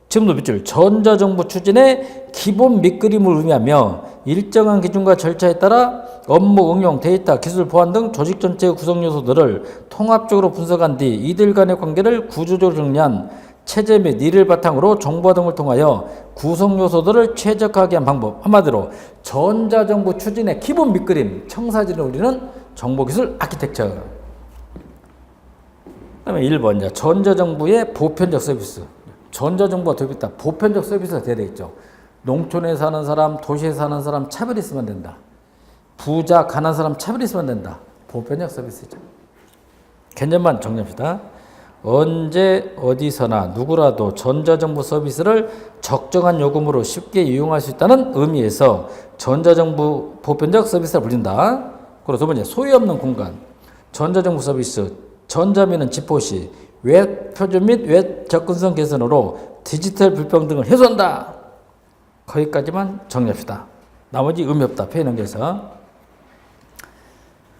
지금도 밑줄 전자정부 추진의 기본 밑그림을 의미하며 일정한 기준과 절차에 따라 업무 응용, 데이터, 기술 보안 등 조직 전체의 구성 요소들을 통합적으로 분석한 뒤 이들 간의 관계를 구조적으로 정리한 체제 및 이를 바탕으로 정보화 등을 통하여 구성 요소들을 최적화하게 한 방법. 한마디로 전자정부 추진의 기본 밑그림, 청사진을 우리는 정보기술 아키텍처. 그다음에 1번 전자정부의 보편적 서비스. 전자정부가 도입했다. 보편적 서비스가 돼야 되겠죠. 농촌에 사는 사람, 도시에 사는 사람 차별이 있으면 안 된다. 부자, 가난한 사람 차별이 있으면 안 된다. 보편적 서비스죠. 개념만 정리합시다. 언제 어디서나 누구라도 전자정부 서비스를 적정한 요금으로 쉽게 이용할 수 있다는 의미에서 전자정부 보편적 서비스를 불린다. 그리고 두 번째, 소유 없는 공간. 전자정부 서비스, 전자민원 집포시, 웹 표준 및 웹 접근성 개선으로 디지털 불평등을 해소한다. 거기까지만 정리합시다. 나머지 의미 없다. 페이 넘겨서.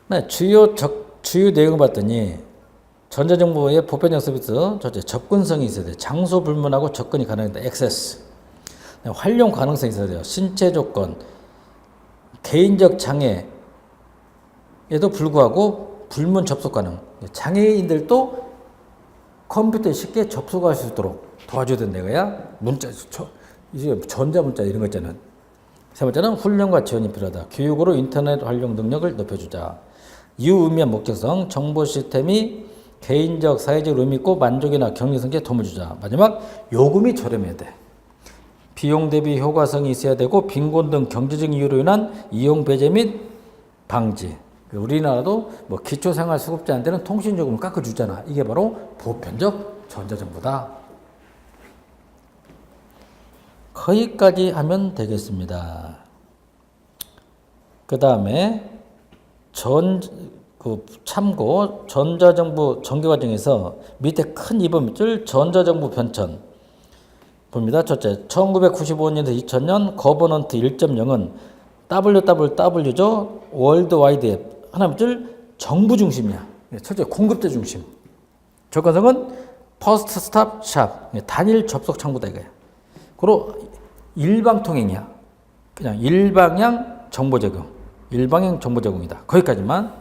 네, 주요 내용을 봤더니 전자정부의 보편적 서비스, 첫째, 접근성이 있어야 돼요. 장소 불문하고 접근이 가능하다. 액세스. 활용 가능성이 있어야 돼요. 신체 조건, 개인적 장애에도 불구하고 불문 접속 가능. 장애인들도 컴퓨터에 쉽게 접속할 수 있도록 도와줘야 된다 이거야. 문자, 이제 전자문자 이런 거 있잖아요. 세 번째는 훈련과 지원이 필요하다. 교육으로 인터넷 활용 능력을 높여주자. 유의미한 목적성, 정보 시스템이 개인적, 사회적 의미 있고 만족이나 격리 성취에 도움을 주자. 마지막, 요금이 저렴해야 돼. 비용 대비 효과성이 있어야 되고 빈곤 등 경제적 이유로 인한 이용 배제 및 방지. 우리나라도 뭐 기초생활수급자한테는 통신요금을 깎아주잖아. 이게 바로 보편적 전자정부다. 거기까지 하면 되겠습니다. 그 다음에 참고 전자정부 전개과정에서 밑에 큰 2번 밑줄 전자정부 변천 봅니다. 첫째, 1995년에서 2000년 거버넌트 1.0은 WWW죠. 월드와이드 앱. 하나 밑줄 정부 중심이야. 첫째, 공급자 중심. 접근성은 퍼스트 스탑 샵. 단일 접속 창구다 이거야. 그리고 일방통행이야. 그냥 일방향 정보 제공. 일방향 정보 제공이다. 거기까지만.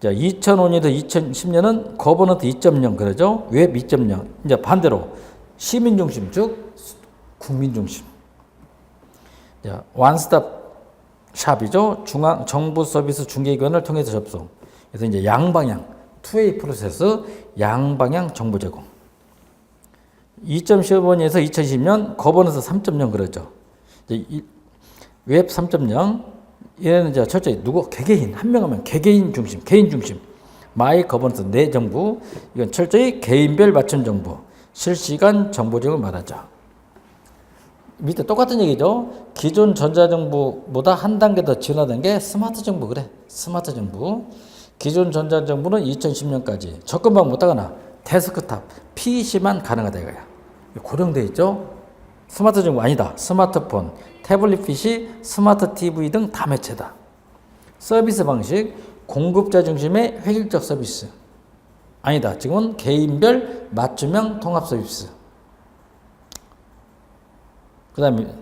자, 2005년에서 2010년은 거버넌트 2.0 그러죠. 웹 2.0. 이제 반대로 시민 중심, 즉 국민 중심. 자, 원스톱 샵이죠. 중앙 정부 서비스 중개기관을 통해서 접속. 그래서 이제 양방향, 투웨이 프로세스, 양방향 정보 제공. 2015년에서 2020년 거버넌스 3.0 그러죠. 웹 3.0 얘는 이제 첫째 개개인 한 명 하면 개개인 중심, 개인 중심. 마이 거버넌스 내 정부. 이건 철저히 개인별 맞춤 정보, 실시간 정보 제공을 말하죠. 밑에 똑같은 얘기죠. 기존 전자정부보다 한 단계 더 진화된 게 스마트 정부 그래. 스마트 정부. 기존 전자정부는 2010년까지 접근방 못하거나 데스크탑, PC만 가능하다 이거야. 고정돼 있죠. 스마트 정부 아니다. 스마트폰, 태블릿 PC, 스마트 TV 등 다 매체다. 서비스 방식, 공급자 중심의 획일적 서비스. 아니다. 지금은 개인별 맞춤형 통합 서비스. 그 다음에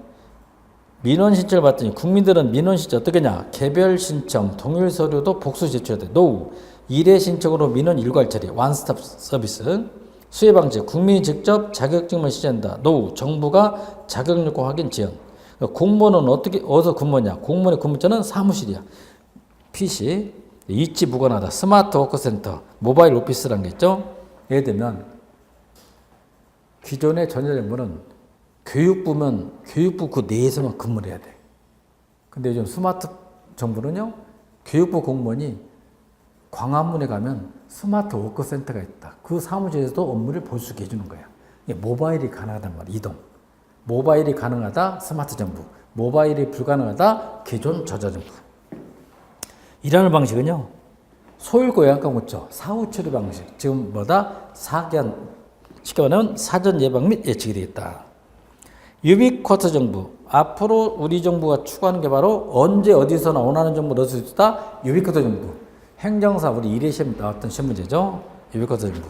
민원 신청을 받더니 국민들은 민원 신청 어떻게냐. 개별 신청, 동일 서류도 복수 제출해야 돼. 노후, 일회 신청으로 민원 일괄 처리, 원스톱 서비스. 수혜 방식, 국민이 직접 자격증을 시전한다. 노후, 정부가 자격 요건 확인 지연. 공무원은 어디서 근무하냐. 공무원의 근무처는 사무실이야. PC, 이치 무관하다. 스마트 워크센터, 모바일 오피스라는 게 있죠. 예를 들면 기존의 전자정부는 교육부면 교육부 그 내에서만 근무를 해야 돼. 근데 요즘 스마트 정부는요, 교육부 공무원이 광화문에 가면 스마트 워크센터가 있다. 그 사무실에서도 업무를 볼 수 있게 해주는 거야. 모바일이 가능하단 말이에요. 이동. 모바일이 가능하다 스마트 정부. 모바일이 불가능하다 기존 저자정부. 일하는 방식은요. 소일고 요약과 묻죠. 사후 처리 방식. 지금 사견. 쉽게 말하면 사전 예방 및 예측이 되겠다. 유비쿼터 정부. 앞으로 우리 정부가 추구하는 게 바로 언제 어디서나 원하는 정보를 얻을 수 있다. 유비쿼터 정부. 행정사 우리 1회 시험 나왔던 시험 문제죠. 유비쿼터 정부.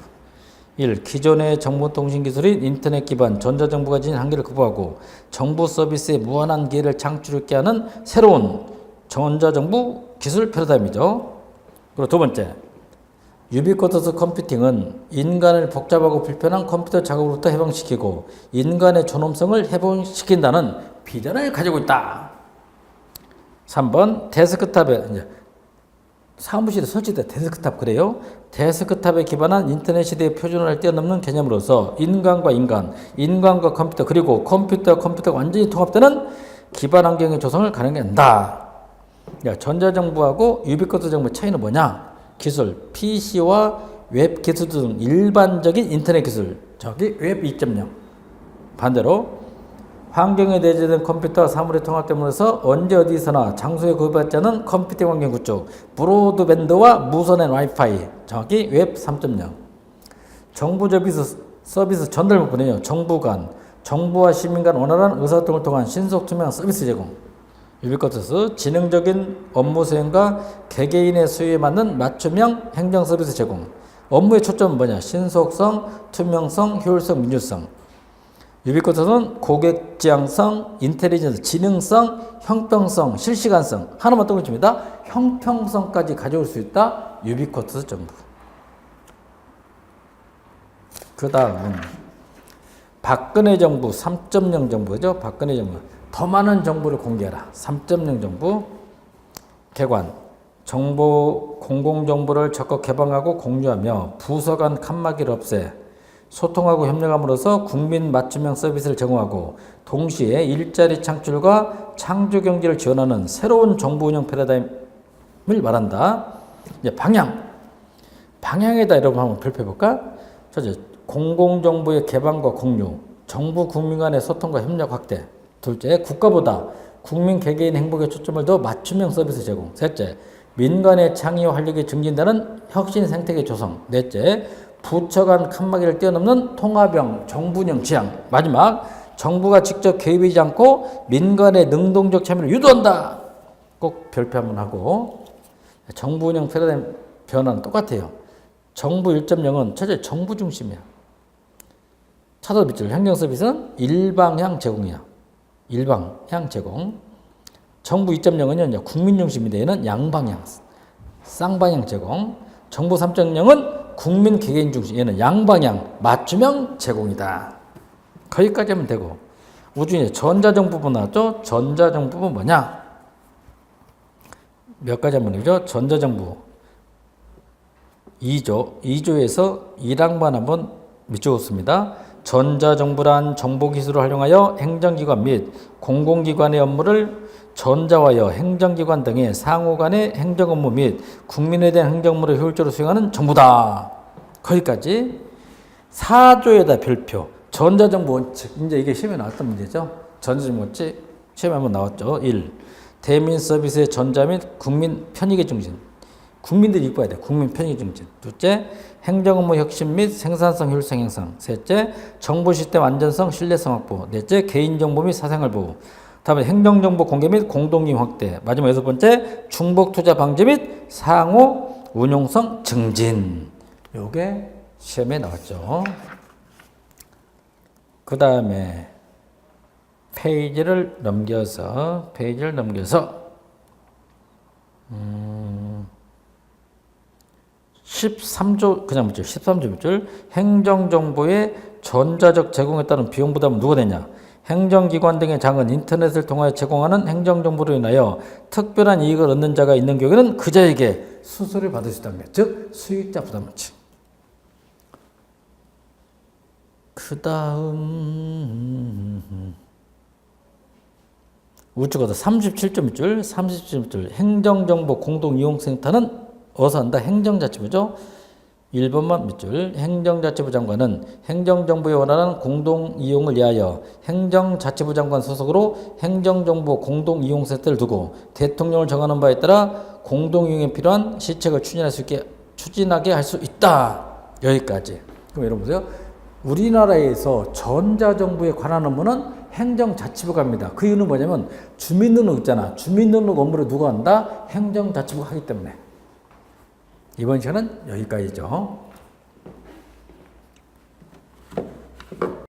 1. 기존의 정보통신기술인 인터넷 기반 전자정부가 지닌 한계를 극복하고 정부 서비스에 무한한 기회를 창출하게 하는 새로운 전자정부 기술 패러다임이죠. 그리고 두 번째, 유비쿼터스 컴퓨팅은 인간을 복잡하고 불편한 컴퓨터 작업으로부터 해방시키고 인간의 존엄성을 해방시킨다는 비전을 가지고 있다. 3번, 데스크탑에 이제 사무실에 설치된 데스크탑 그래요. 데스크탑에 기반한 인터넷 시대의 표준을 뛰어넘는 개념으로서 인간과 인간, 인간과 컴퓨터 그리고 컴퓨터가 완전히 통합되는 기반 환경의 조성을 가능한다. 전자정부하고 유비쿼터 정부의 차이는 뭐냐? 기술, PC와 웹 기술 등 일반적인 인터넷 기술, 저기 웹 2.0. 반대로 환경에 내재된 컴퓨터와 사물의 통합됨으로써 언제 어디서나 장소에 구애받지 않은 컴퓨팅 환경 구축, 브로드밴드와 무선의 와이파이, 정확히 웹 3.0. 정부 서비스 전달 부분은요. 정부 간, 정부와 시민 간 원활한 의사소통을 통한 신속 투명한 서비스 제공. 유비쿼터스 지능적인 업무 수행과 개개인의 수요에 맞는 맞춤형 행정 서비스 제공. 업무의 초점은 뭐냐? 신속성, 투명성, 효율성, 민주성. 유비쿼터스는 고객 지향성, 인텔리전스, 지능성, 형평성, 실시간성 하나만 떠올립니다. 형평성까지 가져올 수 있다. 유비쿼터스 정부. 그 다음은 박근혜 정부 3.0 정부죠. 박근혜 정부. 더 많은 정보를 공개하라. 3.0 정부. 개관. 정보, 공공정보를 적극 개방하고 공유하며 부서 간 칸막이를 없애 소통하고 협력함으로써 국민 맞춤형 서비스를 제공하고 동시에 일자리 창출과 창조 경제를 지원하는 새로운 정부 운영 패러다임을 말한다. 이제 방향에다 여러분 한번 살펴볼까? 첫째, 공공정보의 개방과 공유, 정부 국민 간의 소통과 협력 확대. 둘째, 국가보다 국민 개개인 행복에 초점을 둬 맞춤형 서비스 제공. 셋째, 민간의 창의와 활력이 증진되는 혁신 생태계 조성. 넷째, 부처 간 칸막이를 뛰어넘는 통합형 정부운영 지향. 마지막, 정부가 직접 개입하지 않고 민간의 능동적 참여를 유도한다. 꼭 별표 한번 하고. 정부운영 패러다임 변화는 똑같아요. 정부 1.0은 첫째 정부 중심이야. 차도 밑줄 행정서비스는 일방향 제공이야. 일방향 제공. 정부 2.0은요, 이제 국민 중심인데 얘는 양방향, 쌍방향 제공. 정부 3.0은 국민 개개인 중심, 얘는 양방향, 맞춤형 제공이다. 거기까지 하면 되고. 우중에 전자정부부 나왔죠? 전자정부부 뭐냐? 몇 가지 한번 해보죠. 전자정부 2조에서 1항만 한번 밑줄었습니다. 전자정부란 정보기술을 활용하여 행정기관 및 공공기관의 업무를 전자화하여 행정기관 등의 상호간의 행정업무 및 국민에 대한 행정업무를 효율적으로 수행하는 정부다. 거기까지 4조에다 별표. 전자정부 원칙. 이제 이게 시험에 나왔던 문제죠. 전자정부 원칙 시험에 한번 나왔죠. 1. 대민 서비스의 전자 및 국민 편익의 중심. 국민들이 이뻐야 돼. 국민 편익의 중심. 둘째, 행정업무 혁신 및 생산성 효율성 향상. 셋째, 정보 시스템 안전성 신뢰성 확보. 넷째, 개인정보 및 사생활 보호. 다음에 행정정보 공개 및 공동기능 확대. 마지막 여섯 번째, 중복 투자 방지 및 상호 운용성 증진. 요게 시험에 나왔죠. 그 다음에 페이지를 넘겨서 13조 그냥 묻죠. 13조 밑줄. 행정정보의 전자적 제공에 따른 비용 부담은 누가 내냐? 행정기관 등의 장은 인터넷을 통하여 제공하는 행정정보로 인하여 특별한 이익을 얻는 자가 있는 경우에는 그자에게 수수료를 받을 수 있다는 것. 즉 수익자 부담 원칙. 그 다음 우측에서 37조 밑줄. 37조 밑줄. 행정정보 공동이용센터는 어디서 한다? 행정자치부죠. 1번만 밑줄. 행정자치부 장관은 행정정부에 원하는 공동이용을 위하여 행정자치부 장관 소속으로 행정정보 공동이용센터를 두고 대통령을 정하는 바에 따라 공동이용에 필요한 시책을 추진하게 할 수 있다. 여기까지. 그럼 여러분 보세요. 우리나라에서 전자정부에 관한 업무는 행정자치부가 합니다. 그 이유는 뭐냐면 주민등록 있잖아. 주민등록 업무를 누가 한다? 행정자치부가 하기 때문에. 이번 시간은 여기까지죠.